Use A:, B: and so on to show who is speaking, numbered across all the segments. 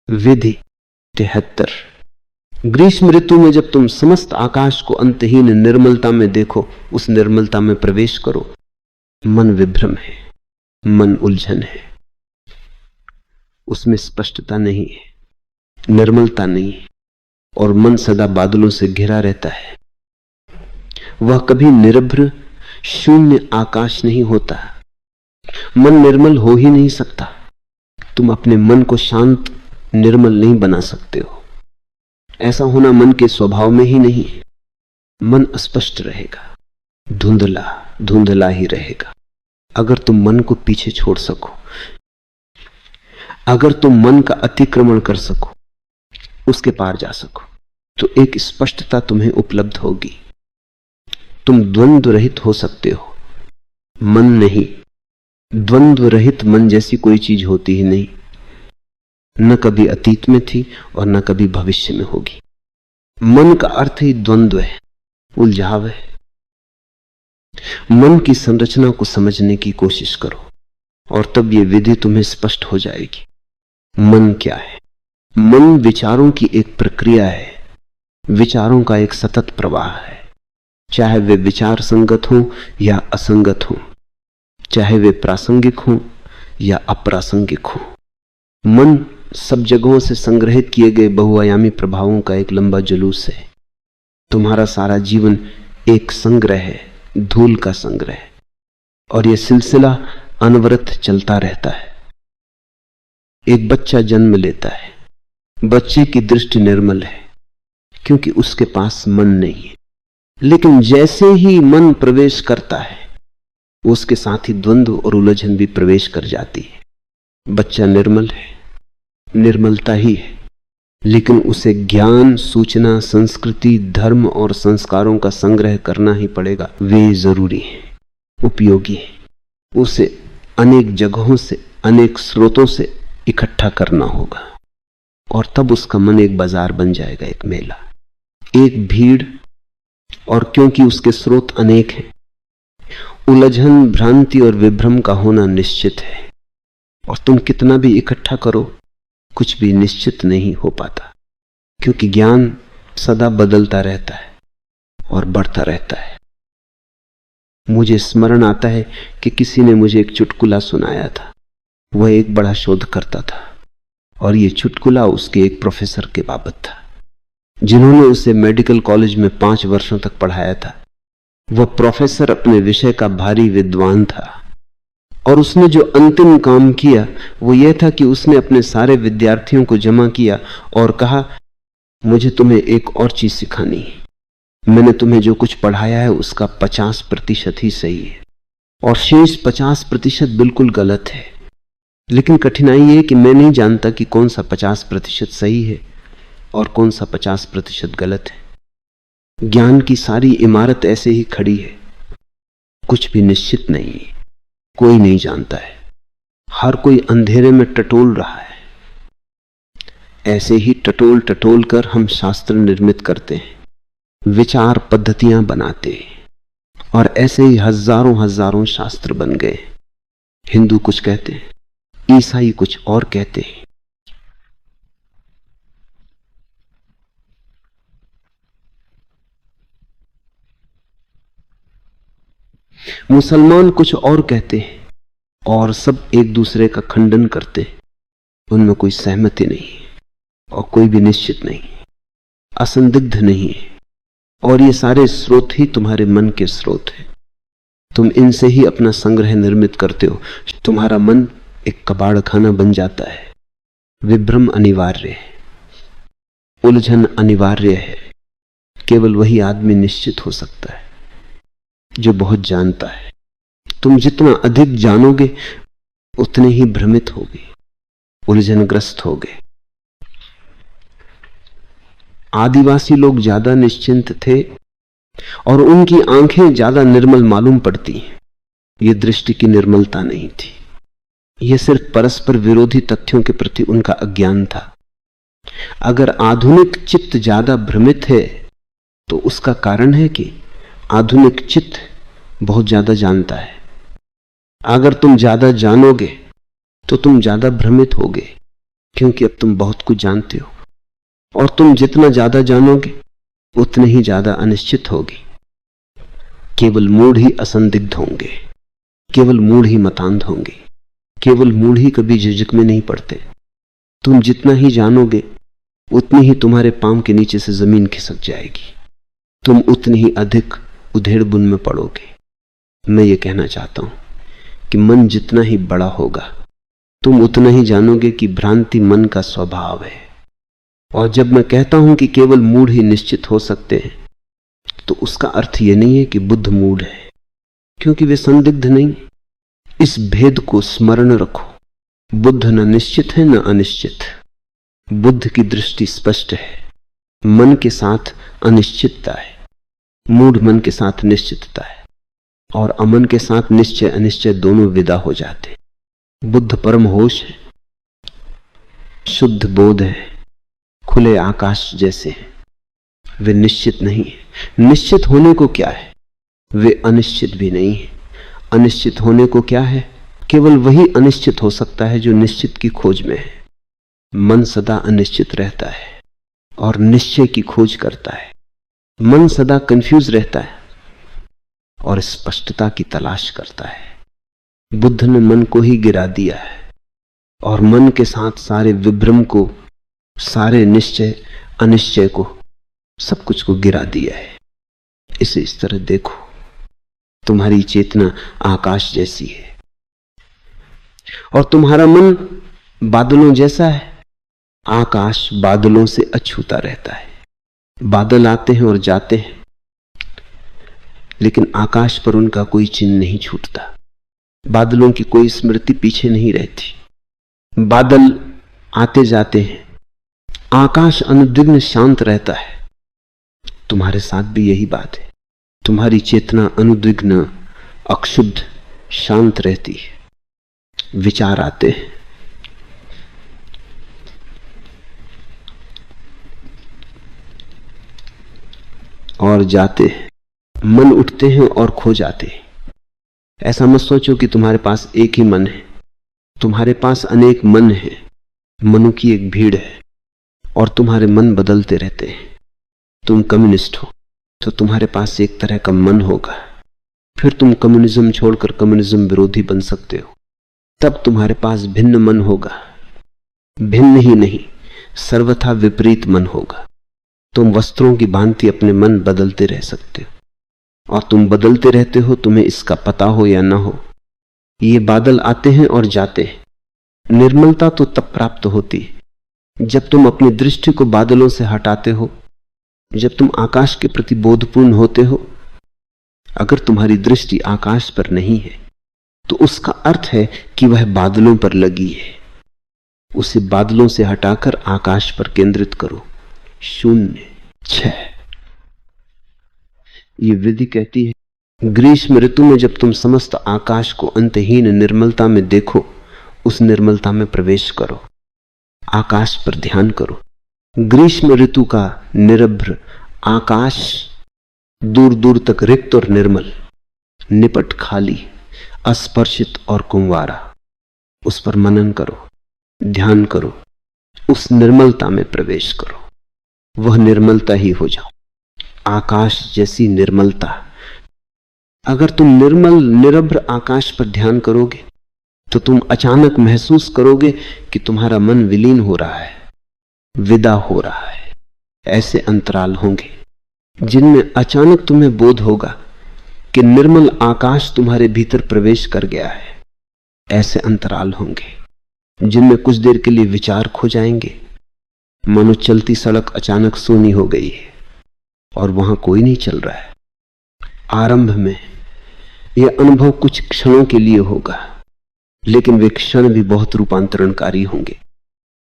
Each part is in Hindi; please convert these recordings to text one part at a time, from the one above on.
A: विधि 73। ग्रीष्म ऋतु में जब तुम समस्त आकाश को अंतहीन निर्मलता में देखो, उस निर्मलता में प्रवेश करो, मन विभ्रम है, मन उलझन है, उसमें स्पष्टता नहीं है, निर्मलता नहीं है, और मन सदा बादलों से घिरा रहता है। वह कभी निर्भ्र शून्य आकाश नहीं होता। मन निर्मल हो ही नहीं सकता। तुम अपने मन को शांत निर्मल नहीं बना सकते हो। ऐसा होना मन के स्वभाव में ही नहीं है। मन अस्पष्ट रहेगा, धुंधला धुंधला ही रहेगा। अगर तुम मन को पीछे छोड़ सको, अगर तुम मन का अतिक्रमण कर सको, उसके पार जा सको, तो एक स्पष्टता तुम्हें उपलब्ध होगी। तुम द्वंद्व रहित हो सकते हो। मन नहीं, द्वंद्व रहित मन जैसी कोई चीज होती ही नहीं। न कभी अतीत में थी और न कभी भविष्य में होगी। मन का अर्थ ही द्वंद्व है, उलझाव है। मन की संरचना को समझने की कोशिश करो और तब यह विधि तुम्हें स्पष्ट हो जाएगी। मन क्या है? मन विचारों की एक प्रक्रिया है, विचारों का एक सतत प्रवाह है। चाहे वे विचार संगत हों या असंगत हों, चाहे वे प्रासंगिक हों या अप्रासंगिक हों। मन सब जगहों से संग्रहित किए गए बहुआयामी प्रभावों का एक लंबा जुलूस है। तुम्हारा सारा जीवन एक संग्रह है, धूल का संग्रह, और यह सिलसिला अनवरत चलता रहता है। एक बच्चा जन्म लेता है, बच्चे की दृष्टि निर्मल है क्योंकि उसके पास मन नहीं है। लेकिन जैसे ही मन प्रवेश करता है, उसके साथ ही द्वंद्व और उलझन भी प्रवेश कर जाती है। बच्चा निर्मल है, निर्मलता ही है, लेकिन उसे ज्ञान, सूचना, संस्कृति, धर्म और संस्कारों का संग्रह करना ही पड़ेगा। वे जरूरी हैं, उपयोगी हैं। उसे अनेक जगहों से, अनेक स्रोतों से इकट्ठा करना होगा, और तब उसका मन एक बाजार बन जाएगा, एक मेला, एक भीड़। और क्योंकि उसके स्रोत अनेक हैं, उलझन, भ्रांति और विभ्रम का होना निश्चित है। और तुम कितना भी इकट्ठा करो, कुछ भी निश्चित नहीं हो पाता, क्योंकि ज्ञान सदा बदलता रहता है और बढ़ता रहता है। मुझे स्मरण आता है कि किसी ने मुझे एक चुटकुला सुनाया था। वह एक बड़ा शोध करता था और यह चुटकुला उसके एक प्रोफेसर के बाबत था, जिन्होंने उसे मेडिकल कॉलेज में 5 वर्षों तक पढ़ाया था। वह प्रोफेसर अपने विषय का भारी विद्वान था, और उसने जो अंतिम काम किया वो यह था कि उसने अपने सारे विद्यार्थियों को जमा किया और कहा, मुझे तुम्हें एक और चीज सिखानी है। मैंने तुम्हें जो कुछ पढ़ाया है उसका 50% ही सही है और शेष 50% बिल्कुल गलत है। लेकिन कठिनाई यह है कि मैं नहीं जानता कि कौन सा 50% सही है और कौन सा 50% गलत है। ज्ञान की सारी इमारत ऐसे ही खड़ी है, कुछ भी निश्चित नहीं है, कोई नहीं जानता है, हर कोई अंधेरे में टटोल रहा है। ऐसे ही टटोल टटोल कर हम शास्त्र निर्मित करते हैं, विचार पद्धतियां बनाते हैं, और ऐसे ही हजारों हजारों शास्त्र बन गए। हिंदू कुछ कहते हैं, ईसाई कुछ और कहते हैं। मुसलमान कुछ और कहते हैं, और सब एक दूसरे का खंडन करते हैं। उनमें कोई सहमति नहीं और कोई भी निश्चित नहीं, असंदिग्ध नहीं है। और ये सारे स्रोत ही तुम्हारे मन के स्रोत हैं। तुम इनसे ही अपना संग्रह निर्मित करते हो। तुम्हारा मन एक कबाड़ खाना बन जाता है। विभ्रम अनिवार्य है, उलझन अनिवार्य है। केवल वही आदमी निश्चित हो सकता है जो बहुत जानता है। तुम जितना अधिक जानोगे उतने ही भ्रमित होगे, उलझनग्रस्त होगे। आदिवासी लोग ज्यादा निश्चिंत थे और उनकी आंखें ज्यादा निर्मल मालूम पड़ती। ये दृष्टि की निर्मलता नहीं थी, यह सिर्फ परस्पर विरोधी तथ्यों के प्रति उनका अज्ञान था। अगर आधुनिक चित्त ज्यादा भ्रमित है तो उसका कारण है कि आधुनिक चित्त बहुत ज्यादा जानता है। अगर तुम ज्यादा जानोगे तो तुम ज्यादा भ्रमित होगे, क्योंकि अब तुम बहुत कुछ जानते हो, और तुम जितना ज्यादा जानोगे उतने ही ज्यादा अनिश्चित होगी। केवल मूढ़ ही असंदिग्ध होंगे, केवल मूढ़ ही मतांध होंगे, केवल मूढ़ ही कभी झिझक में नहीं पड़ते। तुम जितना ही जानोगे उतनी ही तुम्हारे पांव के नीचे से जमीन खिसक जाएगी, तुम उतनी ही अधिक उधेड़ बुन में पड़ोगे। मैं ये कहना चाहता हूं कि मन जितना ही बड़ा होगा तुम उतना ही जानोगे कि भ्रांति मन का स्वभाव है। और जब मैं कहता हूं कि केवल मूढ़ ही निश्चित हो सकते हैं, तो उसका अर्थ यह नहीं है कि बुद्ध मूढ़ है, क्योंकि वे संदिग्ध नहीं। इस भेद को स्मरण रखो, बुद्ध न निश्चित है न अनिश्चित। बुद्ध की दृष्टि स्पष्ट है, मन के साथ अनिश्चितता है, मूढ़ मन के साथ निश्चितता है, और अमन के साथ निश्चय अनिश्चय दोनों विदा हो जाते। बुद्ध परम होश है, शुद्ध बोध है, खुले आकाश जैसे हैं। वे निश्चित नहीं है। निश्चित होने को क्या है? वे अनिश्चित भी नहीं है। अनिश्चित होने को क्या है? केवल वही अनिश्चित हो सकता है जो निश्चित की खोज में है। मन सदा अनिश्चित रहता है और निश्चय की खोज करता है। मन सदा कंफ्यूज रहता है और स्पष्टता की तलाश करता है। बुद्ध ने मन को ही गिरा दिया है और मन के साथ सारे विभ्रम को, सारे निश्चय अनिश्चय को, सब कुछ को गिरा दिया है। इसे इस तरह देखो, तुम्हारी चेतना आकाश जैसी है और तुम्हारा मन बादलों जैसा है। आकाश बादलों से अछूता रहता है। बादल आते हैं और जाते हैं, लेकिन आकाश पर उनका कोई चिन्ह नहीं छूटता। बादलों की कोई स्मृति पीछे नहीं रहती। बादल आते जाते हैं, आकाश अनुद्विग्न शांत रहता है। तुम्हारे साथ भी यही बात है। तुम्हारी चेतना अनुद्विग्न, अक्षुब्ध, शांत रहती है। विचार आते हैं, और जाते हैं, मन उठते हैं और खो जाते हैं। ऐसा मत सोचो कि तुम्हारे पास एक ही मन है। तुम्हारे पास अनेक मन है, मनों की एक भीड़ है, और तुम्हारे मन बदलते रहते हैं। तुम कम्युनिस्ट हो तो तुम्हारे पास एक तरह का मन होगा, फिर तुम कम्युनिज्म छोड़कर कम्युनिज्म विरोधी बन सकते हो। तब तुम्हारे पास भिन्न मन होगा, भिन्न ही नहीं, सर्वथा विपरीत मन होगा। तुम वस्त्रों की भांति अपने मन बदलते रह सकते हो, और तुम बदलते रहते हो, तुम्हें इसका पता हो या ना हो। ये बादल आते हैं और जाते हैं। निर्मलता तो तब प्राप्त होती है जब तुम अपनी दृष्टि को बादलों से हटाते हो, जब तुम आकाश के प्रति बोधपूर्ण होते हो। अगर तुम्हारी दृष्टि आकाश पर नहीं है तो उसका अर्थ है कि वह बादलों पर लगी है। उसे बादलों से हटाकर आकाश पर केंद्रित करो। 0, 6। ये विधि कहती है, ग्रीष्म ऋतु में जब तुम समस्त आकाश को अंतहीन निर्मलता में देखो, उस निर्मलता में प्रवेश करो, आकाश पर ध्यान करो। ग्रीष्म ऋतु का निरभ्र आकाश दूर दूर तक रिक्त और निर्मल, निपट खाली, अस्पर्शित और कुंवारा। उस पर मनन करो, ध्यान करो, उस निर्मलता में प्रवेश करो। वह निर्मलता ही हो जाओ, आकाश जैसी निर्मलता। अगर तुम निर्मल निरभ्र आकाश पर ध्यान करोगे तो तुम अचानक महसूस करोगे कि तुम्हारा मन विलीन हो रहा है, विदा हो रहा है। ऐसे अंतराल होंगे जिनमें अचानक तुम्हें बोध होगा कि निर्मल आकाश तुम्हारे भीतर प्रवेश कर गया है। ऐसे अंतराल होंगे जिनमें कुछ देर के लिए विचार खो जाएंगे, मानो चलती सड़क अचानक सूनी हो गई है और वहां कोई नहीं चल रहा है। आरंभ में यह अनुभव कुछ क्षणों के लिए होगा, लेकिन वे क्षण भी बहुत रूपांतरणकारी होंगे।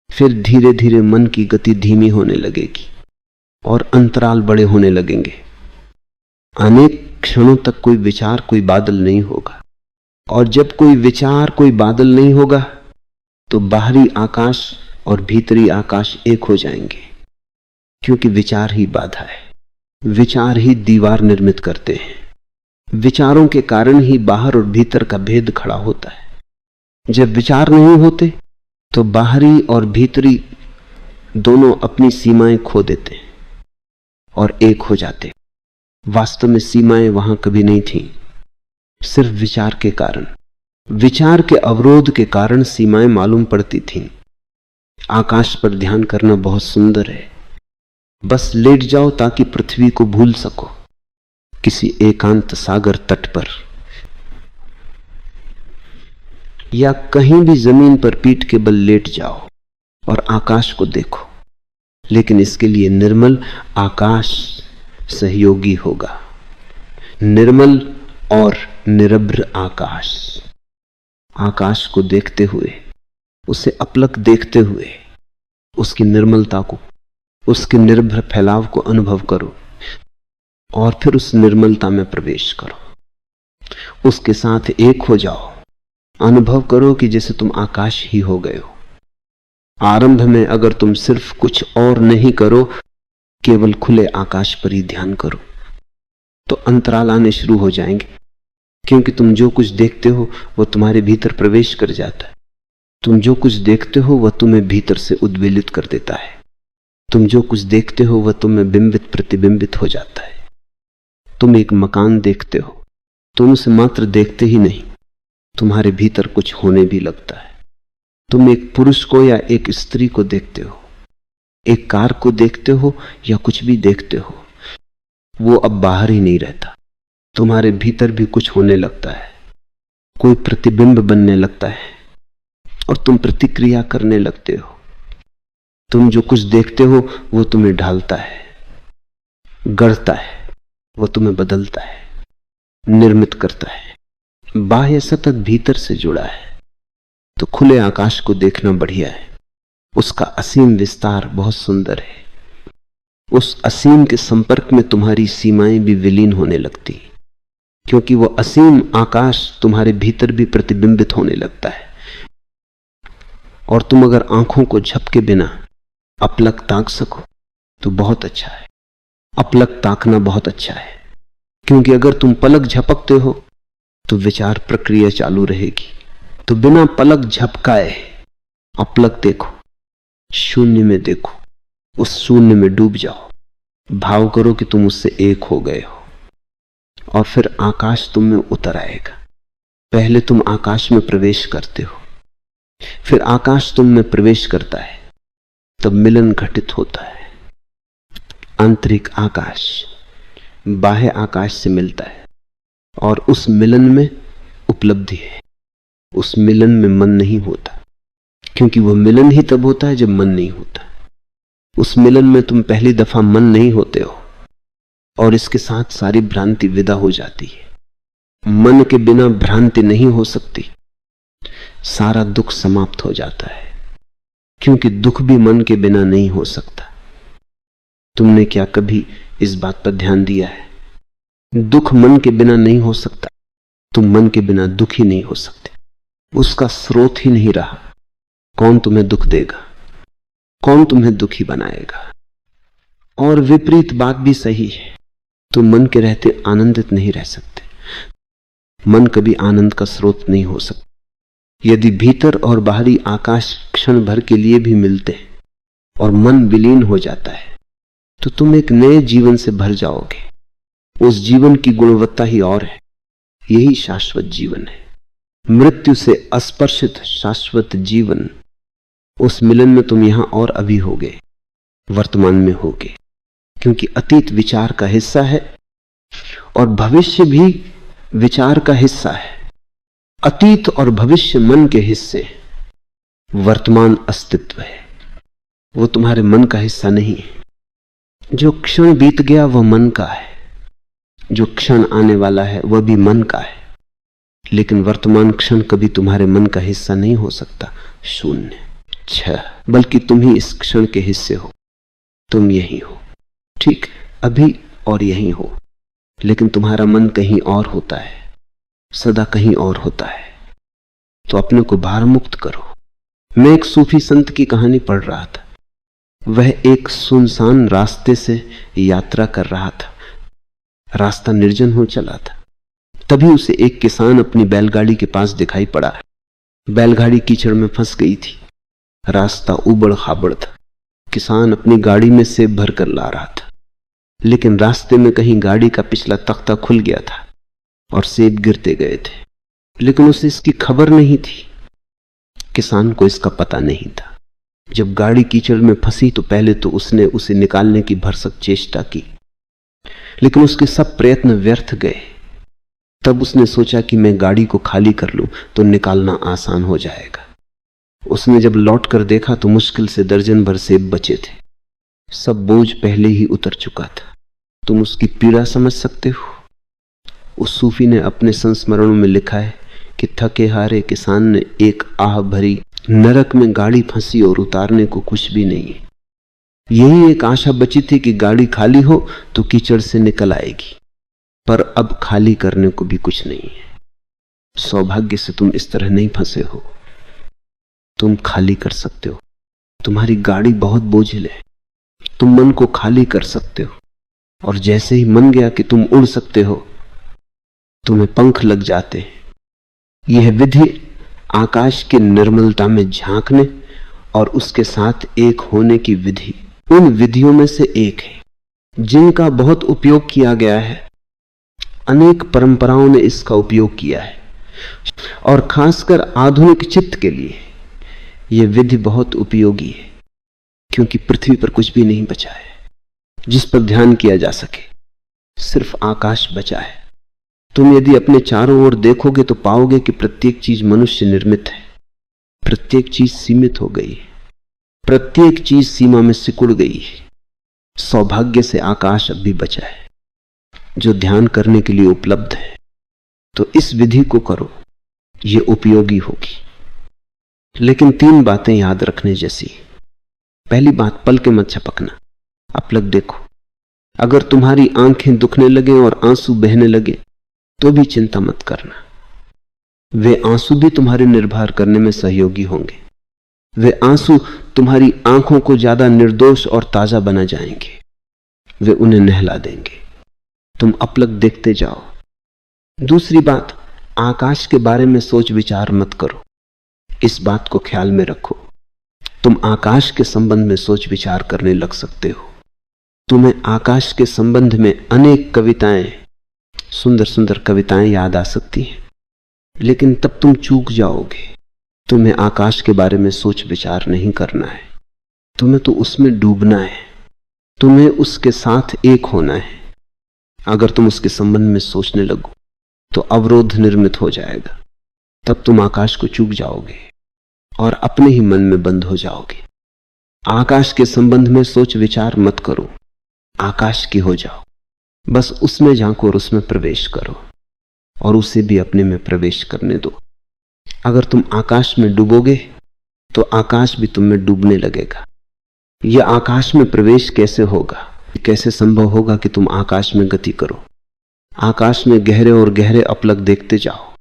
A: फिर धीरे धीरे मन की गति धीमी होने लगेगी और अंतराल बड़े होने लगेंगे। अनेक क्षणों तक कोई विचार, कोई बादल नहीं होगा, और जब कोई विचार, कोई बादल नहीं होगा तो बाहरी आकाश और भीतरी आकाश एक हो जाएंगे, क्योंकि विचार ही बाधा है। विचार ही दीवार निर्मित करते हैं। विचारों के कारण ही बाहर और भीतर का भेद खड़ा होता है। जब विचार नहीं होते तो बाहरी और भीतरी दोनों अपनी सीमाएं खो देते और एक हो जाते। वास्तव में सीमाएं वहां कभी नहीं थीं, सिर्फ विचार के कारण, विचार के अवरोध के कारण सीमाएं मालूम पड़ती थीं। आकाश पर ध्यान करना बहुत सुंदर है। बस लेट जाओ ताकि पृथ्वी को भूल सको, किसी एकांत सागर तट पर या कहीं भी जमीन पर पीठ के बल लेट जाओ और आकाश को देखो। लेकिन इसके लिए निर्मल आकाश सहयोगी होगा, निर्मल और निरभ्र आकाश। आकाश को देखते हुए, उसे अपलक देखते हुए, उसकी निर्मलता को, उसके निर्भर फैलाव को अनुभव करो और फिर उस निर्मलता में प्रवेश करो, उसके साथ एक हो जाओ। अनुभव करो कि जैसे तुम आकाश ही हो गए हो। आरंभ में अगर तुम सिर्फ कुछ और नहीं करो, केवल खुले आकाश पर ही ध्यान करो, तो अंतराल आने शुरू हो जाएंगे, क्योंकि तुम जो कुछ देखते हो वह तुम्हारे भीतर प्रवेश कर जाता है। तुम जो कुछ देखते हो वह तुम्हें भीतर से उद्वेलित कर देता है। तुम जो कुछ देखते हो वह तुम्हें बिंबित प्रतिबिंबित हो जाता है। तुम एक मकान देखते हो, तुम उसे मात्र देखते ही नहीं, तुम्हारे भीतर कुछ होने भी लगता है। तुम एक पुरुष को या एक स्त्री को देखते हो, एक कार को देखते हो या कुछ भी देखते हो, वो अब बाहर ही नहीं रहता, तुम्हारे भीतर भी कुछ होने लगता है। कोई प्रतिबिंब बनने लगता है और तुम प्रतिक्रिया करने लगते हो। तुम जो कुछ देखते हो वो तुम्हें ढालता है, गढ़ता है, वो तुम्हें बदलता है, निर्मित करता है। बाह्य सतत भीतर से जुड़ा है, तो खुले आकाश को देखना बढ़िया है। उसका असीम विस्तार बहुत सुंदर है। उस असीम के संपर्क में तुम्हारी सीमाएं भी विलीन होने लगती, क्योंकि वो असीम आकाश तुम्हारे भीतर भी प्रतिबिंबित होने लगता है। और तुम अगर आंखों को झपके बिना अपलक ताक सको तो बहुत अच्छा है। अपलक ताकना बहुत अच्छा है, क्योंकि अगर तुम पलक झपकते हो तो विचार प्रक्रिया चालू रहेगी। तो बिना पलक झपकाए अपलक देखो, शून्य में देखो, उस शून्य में डूब जाओ, भाव करो कि तुम उससे एक हो गए हो, और फिर आकाश तुम में उतर आएगा। पहले तुम आकाश में प्रवेश करते हो, फिर आकाश तुम में प्रवेश करता है, तब मिलन घटित होता है। आंतरिक आकाश बाह्य आकाश से मिलता है और उस मिलन में उपलब्धि है। उस मिलन में मन नहीं होता, क्योंकि वह मिलन ही तब होता है जब मन नहीं होता। उस मिलन में तुम पहली दफा मन नहीं होते हो और इसके साथ सारी भ्रांति विदा हो जाती है। मन के बिना भ्रांति नहीं हो सकती। सारा दुख समाप्त हो जाता है, क्योंकि दुख भी मन के बिना नहीं हो सकता। तुमने क्या कभी इस बात पर ध्यान दिया है? दुख मन के बिना नहीं हो सकता। तुम मन के बिना दुखी नहीं हो सकते। उसका स्रोत ही नहीं रहा। कौन तुम्हें दुख देगा? कौन तुम्हें दुखी बनाएगा? और विपरीत बात भी सही है। तुम मन के रहते आनंदित नहीं रह सकते। मन कभी आनंद का स्रोत नहीं हो सकता। यदि भीतर और बाहरी आकाश क्षण भर के लिए भी मिलते हैं और मन विलीन हो जाता है, तो तुम एक नए जीवन से भर जाओगे। उस जीवन की गुणवत्ता ही और है। यही शाश्वत जीवन है, मृत्यु से अस्पर्शित शाश्वत जीवन। उस मिलन में तुम यहां और अभी होगे, वर्तमान में होगे, क्योंकि अतीत विचार का हिस्सा है और भविष्य भी विचार का हिस्सा है। अतीत और भविष्य मन के हिस्से, वर्तमान अस्तित्व है, वो तुम्हारे मन का हिस्सा नहीं है। जो क्षण बीत गया वह मन का है, जो क्षण आने वाला है वह भी मन का है, लेकिन वर्तमान क्षण कभी तुम्हारे मन का हिस्सा नहीं हो सकता। शून्य, छह, बल्कि तुम ही इस क्षण के हिस्से हो। तुम यही हो, ठीक, अभी और यही हो, लेकिन तुम्हारा मन कहीं और होता है, सदा कहीं और होता है। तो अपने को भार मुक्त करो। मैं एक सूफी संत की कहानी पढ़ रहा था। वह एक सुनसान रास्ते से यात्रा कर रहा था। रास्ता निर्जन हो चला था। तभी उसे एक किसान अपनी बैलगाड़ी के पास दिखाई पड़ा। बैलगाड़ी कीचड़ में फंस गई थी। रास्ता उबड़ खाबड़ था। किसान अपनी गाड़ी में सेब भर कर ला रहा था, लेकिन रास्ते में कहीं गाड़ी का पिछला तख्ता खुल गया था और सेब गिरते गए थे, लेकिन उसे इसकी खबर नहीं थी। किसान को इसका पता नहीं था। जब गाड़ी कीचड़ में फंसी तो पहले तो उसने उसे निकालने की भरसक चेष्टा की, लेकिन उसके सब प्रयत्न व्यर्थ गए। तब उसने सोचा कि मैं गाड़ी को खाली कर लूं तो निकालना आसान हो जाएगा। उसने जब लौट कर देखा तो मुश्किल से दर्जन भर सेब बचे थे। सब बोझ पहले ही उतर चुका था। तुम उसकी पीड़ा समझ सकते हो। उस सूफी ने अपने संस्मरणों में लिखा है कि थके हारे किसान ने एक आह भरी, नरक में गाड़ी फंसी और उतारने को कुछ भी नहीं है। यही एक आशा बची थी कि गाड़ी खाली हो तो कीचड़ से निकल आएगी, पर अब खाली करने को भी कुछ नहीं है। सौभाग्य से तुम इस तरह नहीं फंसे हो। तुम खाली कर सकते हो। तुम्हारी गाड़ी बहुत बोझिल है। तुम मन को खाली कर सकते हो, और जैसे ही मन गया कि तुम उड़ सकते हो, तुम्हें पंख लग जाते हैं। यह विधि आकाश की निर्मलता में झांकने और उसके साथ एक होने की विधि उन विधियों में से एक है जिनका बहुत उपयोग किया गया है। अनेक परंपराओं ने इसका उपयोग किया है, और खासकर आधुनिक चित्त के लिए यह विधि बहुत उपयोगी है, क्योंकि पृथ्वी पर कुछ भी नहीं बचा है जिस पर ध्यान किया जा सके। सिर्फ आकाश बचा है। तुम यदि अपने चारों ओर देखोगे तो पाओगे कि प्रत्येक चीज मनुष्य निर्मित है। प्रत्येक चीज सीमित हो गई है। प्रत्येक चीज सीमा में सिकुड़ गई है। सौभाग्य से आकाश अब भी बचा है जो ध्यान करने के लिए उपलब्ध है। तो इस विधि को करो, यह उपयोगी होगी। लेकिन 3 बातें याद रखने जैसी। पहली बात, पल के मत झपकना। अपलक देखो। अगर तुम्हारी आंखें दुखने लगे और आंसू बहने लगे तो भी चिंता मत करना। वे आंसू भी तुम्हारे निर्भर करने में सहयोगी होंगे। वे आंसू तुम्हारी आंखों को ज्यादा निर्दोष और ताजा बना जाएंगे। वे उन्हें नहला देंगे। तुम अपलक देखते जाओ। दूसरी बात, आकाश के बारे में सोच विचार मत करो। इस बात को ख्याल में रखो। तुम आकाश के संबंध में सोच विचार करने लग सकते हो। तुम्हें आकाश के संबंध में अनेक कविताएं, सुंदर सुंदर कविताएं याद आ सकती हैं, लेकिन तब तुम चूक जाओगे। तुम्हें आकाश के बारे में सोच विचार नहीं करना है। तुम्हें तो उसमें डूबना है। तुम्हें उसके साथ एक होना है। अगर तुम उसके संबंध में सोचने लगो तो अवरोध निर्मित हो जाएगा। तब तुम आकाश को चूक जाओगे और अपने ही मन में बंद हो जाओगे। आकाश के संबंध में सोच विचार मत करो। आकाश की हो जाओ। बस उसमें झांको और उसमें प्रवेश करो, और उसे भी अपने में प्रवेश करने दो। अगर तुम आकाश में डूबोगे तो आकाश भी तुम में डूबने लगेगा। यह आकाश में प्रवेश कैसे होगा? कैसे संभव होगा कि तुम आकाश में गति करो? आकाश में गहरे और गहरे अपलक देखते जाओ,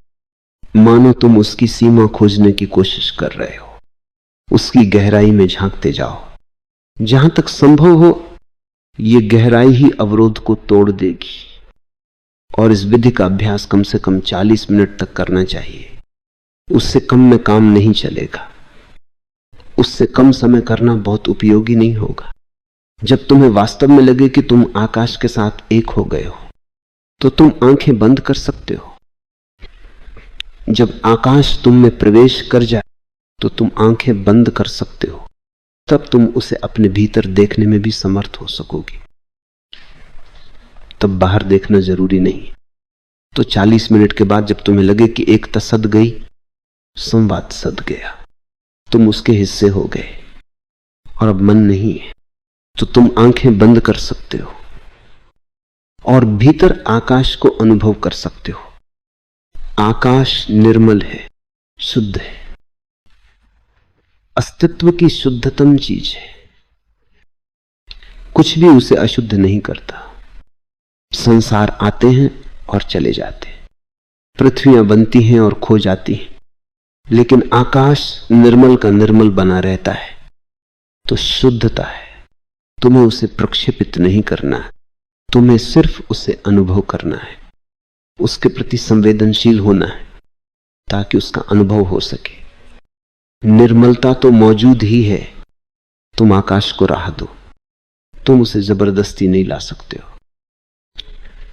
A: मानो तुम उसकी सीमा खोजने की कोशिश कर रहे हो। उसकी गहराई में झांकते जाओ। जहां तक संभव हो यह गहराई ही अवरोध को तोड़ देगी। और इस विधि का अभ्यास कम से कम 40 मिनट तक करना चाहिए। उससे कम में काम नहीं चलेगा। उससे कम समय करना बहुत उपयोगी नहीं होगा। जब तुम्हें वास्तव में लगे कि तुम आकाश के साथ एक हो गए हो तो तुम आंखें बंद कर सकते हो। जब आकाश तुम में प्रवेश कर जाए तो तुम आंखें बंद कर सकते हो। तब तुम उसे अपने भीतर देखने में भी समर्थ हो सकोगे। तब बाहर देखना जरूरी नहीं। तो 40 मिनट के बाद जब तुम्हें लगे कि एकता सद गई, संवाद सद गया, तुम उसके हिस्से हो गए और अब मन नहीं है, तो तुम आंखें बंद कर सकते हो और भीतर आकाश को अनुभव कर सकते हो। आकाश निर्मल है, शुद्ध है, अस्तित्व की शुद्धतम चीज है। कुछ भी उसे अशुद्ध नहीं करता। संसार आते हैं और चले जाते हैं, पृथ्वियां बनती हैं और खो जाती हैं, लेकिन आकाश निर्मल का निर्मल बना रहता है। तो शुद्धता है। तुम्हें उसे प्रक्षेपित नहीं करना है, तुम्हें सिर्फ उसे अनुभव करना है। उसके प्रति संवेदनशील होना है ताकि उसका अनुभव हो सके। निर्मलता तो मौजूद ही है, तुम आकाश को राह दो, तुम उसे जबरदस्ती नहीं ला सकते हो,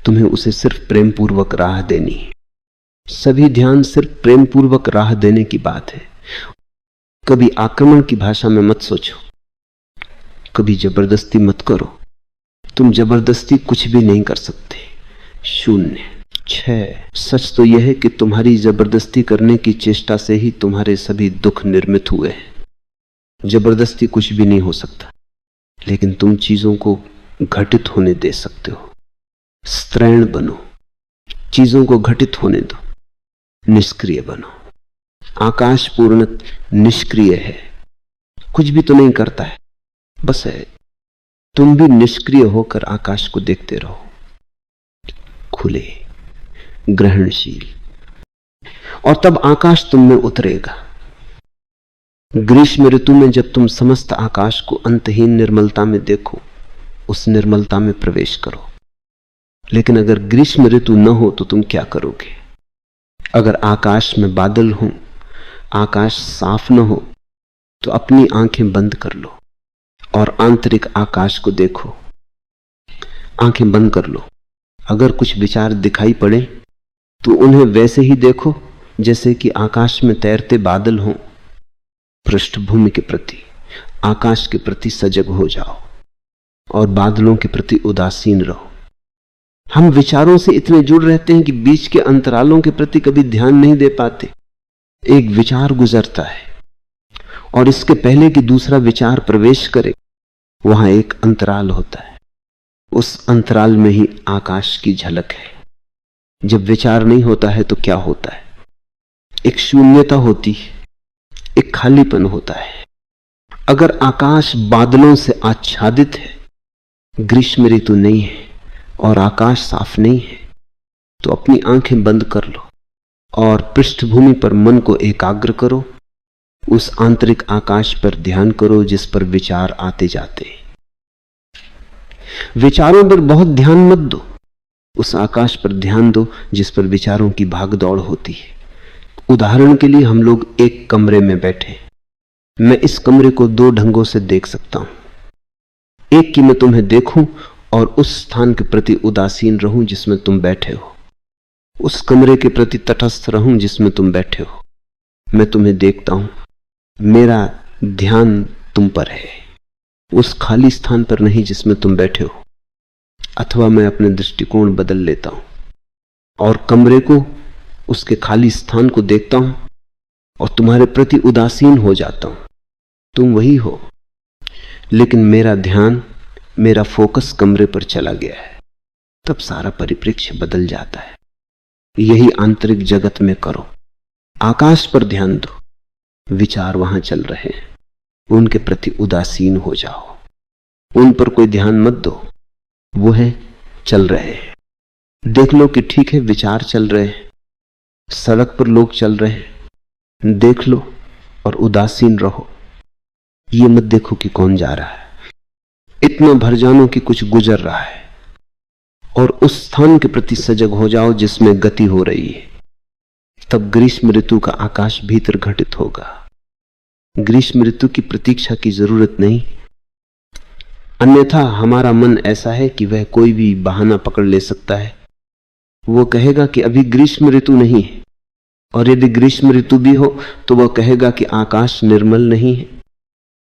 A: तुम्हें उसे सिर्फ प्रेम पूर्वक राह देनी है। सभी ध्यान सिर्फ प्रेम पूर्वक राह देने की बात है। कभी आक्रमण की भाषा में मत सोचो, कभी जबरदस्ती मत करो, तुम जबरदस्ती कुछ भी नहीं कर सकते। शून्य। 6 सच तो यह है कि तुम्हारी जबरदस्ती करने की चेष्टा से ही तुम्हारे सभी दुख निर्मित हुए हैं। जबरदस्ती कुछ भी नहीं हो सकता, लेकिन तुम चीजों को घटित होने दे सकते हो। स्त्रैण बनो, चीजों को घटित होने दो, निष्क्रिय बनो। आकाश पूर्ण निष्क्रिय है, कुछ भी तो नहीं करता है, बस है। तुम भी निष्क्रिय होकर आकाश को देखते रहो, खुले, ग्रहणशील, और तब आकाश तुम में उतरेगा। ग्रीष्म ऋतु में जब तुम समस्त आकाश को अंतहीन निर्मलता में देखो, उस निर्मलता में प्रवेश करो। लेकिन अगर ग्रीष्म ऋतु न हो तो तुम क्या करोगे? अगर आकाश में बादल हो, आकाश साफ न हो, तो अपनी आंखें बंद कर लो और आंतरिक आकाश को देखो। आंखें बंद कर लो। अगर कुछ विचार दिखाई पड़े तो उन्हें वैसे ही देखो जैसे कि आकाश में तैरते बादल हों। पृष्ठभूमि के प्रति, आकाश के प्रति सजग हो जाओ और बादलों के प्रति उदासीन रहो। हम विचारों से इतने जुड़ रहते हैं कि बीच के अंतरालों के प्रति कभी ध्यान नहीं दे पाते। एक विचार गुजरता है और इसके पहले कि दूसरा विचार प्रवेश करे, वहां एक अंतराल होता है। उस अंतराल में ही आकाश की झलक है। जब विचार नहीं होता है तो क्या होता है? एक शून्यता होती है, एक खालीपन होता है। अगर आकाश बादलों से आच्छादित है, ग्रीष्म ऋतु नहीं है और आकाश साफ नहीं है, तो अपनी आंखें बंद कर लो और पृष्ठभूमि पर मन को एकाग्र करो। उस आंतरिक आकाश पर ध्यान करो जिस पर विचार आते जाते हैं। विचारों पर बहुत ध्यान मत दो, उस आकाश पर ध्यान दो जिस पर विचारों की भागदौड़ होती है। उदाहरण के लिए, हम लोग एक कमरे में बैठे, मैं इस कमरे को 2 ढंगों से देख सकता हूं। एक कि मैं तुम्हें देखूं और उस स्थान के प्रति उदासीन रहूं जिसमें तुम बैठे हो, उस कमरे के प्रति तटस्थ रहूं जिसमें तुम बैठे हो। मैं तुम्हें देखता हूं, मेरा ध्यान तुम पर है, उस खाली स्थान पर नहीं जिसमें तुम बैठे हो। अथवा मैं अपने दृष्टिकोण बदल लेता हूं और कमरे को, उसके खाली स्थान को देखता हूं और तुम्हारे प्रति उदासीन हो जाता हूं। तुम वही हो, लेकिन मेरा ध्यान, मेरा फोकस कमरे पर चला गया है। तब सारा परिप्रेक्ष्य बदल जाता है। यही आंतरिक जगत में करो। आकाश पर ध्यान दो, विचार वहां चल रहे हैं, उनके प्रति उदासीन हो जाओ। उन पर कोई ध्यान मत दो, वो है, चल रहे हैं। देख लो कि ठीक है, विचार चल रहे हैं, सड़क पर लोग चल रहे हैं, देख लो और उदासीन रहो। ये मत देखो कि कौन जा रहा है, इतना भर जानो कि कुछ गुजर रहा है और उस स्थान के प्रति सजग हो जाओ जिसमें गति हो रही है। तब ग्रीष्म ऋतु का आकाश भीतर घटित होगा। ग्रीष्म ऋतु की प्रतीक्षा की जरूरत नहीं, अन्यथा हमारा मन ऐसा है कि वह कोई भी बहाना पकड़ ले सकता है। वो कहेगा कि अभी ग्रीष्म ऋतु नहीं है, और यदि ग्रीष्म ऋतु भी हो तो वह कहेगा कि आकाश निर्मल नहीं है,